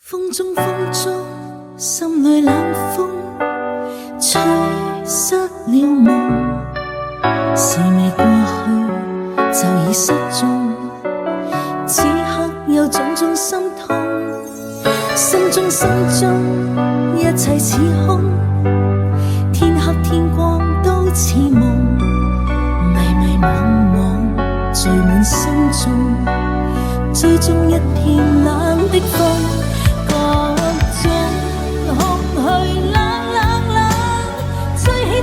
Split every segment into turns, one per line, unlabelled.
風中，心裏冷風吹失了夢，事未過去就已失蹤，此刻有種種心痛，心中一切似空，天黑天光都似夢，迷惘聚滿心中，追蹤一片冷的風。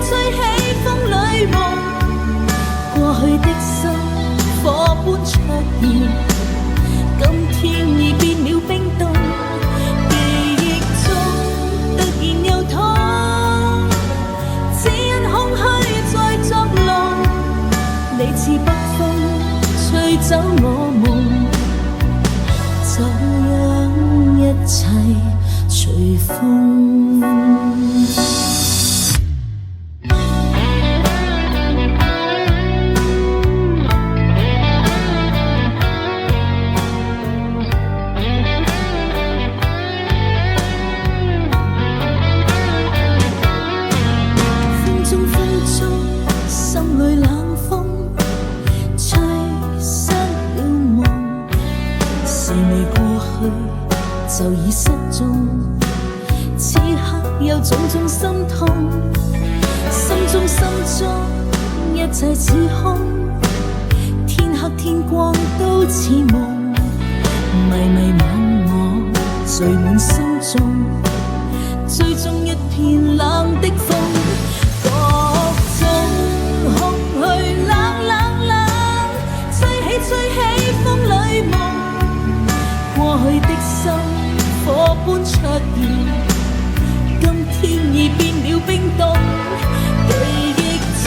吹起風裏夢，過去的心火般灼熱，今天已變了冰凍，記憶中突然又痛，只因空虛在作弄，你似北風吹走我夢，就讓一切隨風。就已失蹤，此刻有種種心痛，心中一切似空，天黑天光都似夢，迷惘聚滿心中，追蹤一片冷的風，各種空虛冷，吹起風裏夢，過去的心火般灼熱，今天已變了冰凍，記憶中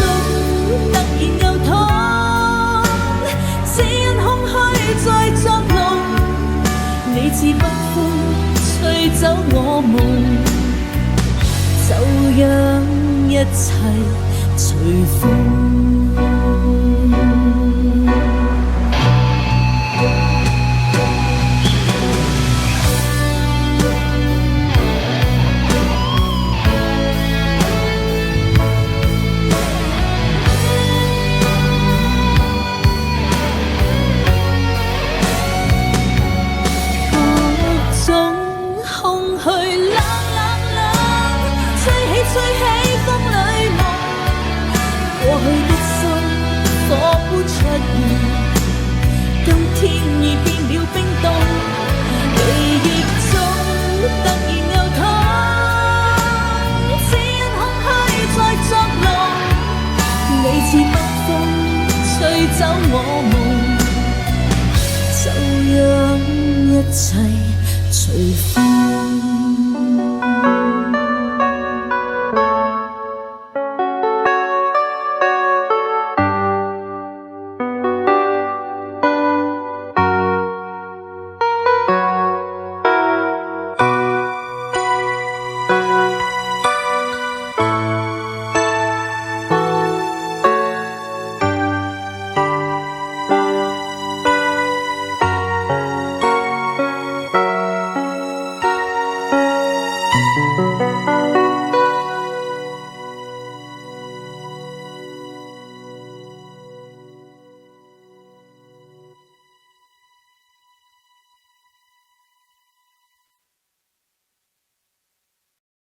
突然又痛，只因空虛在作弄，你似北風吹走我夢，就讓一切隨風。吹起風裏夢，過去的心火般灼熱，今天已變了冰凍，記憶中突然又痛，只因空虛在作弄，你似北風吹走我夢，就讓一切隨風。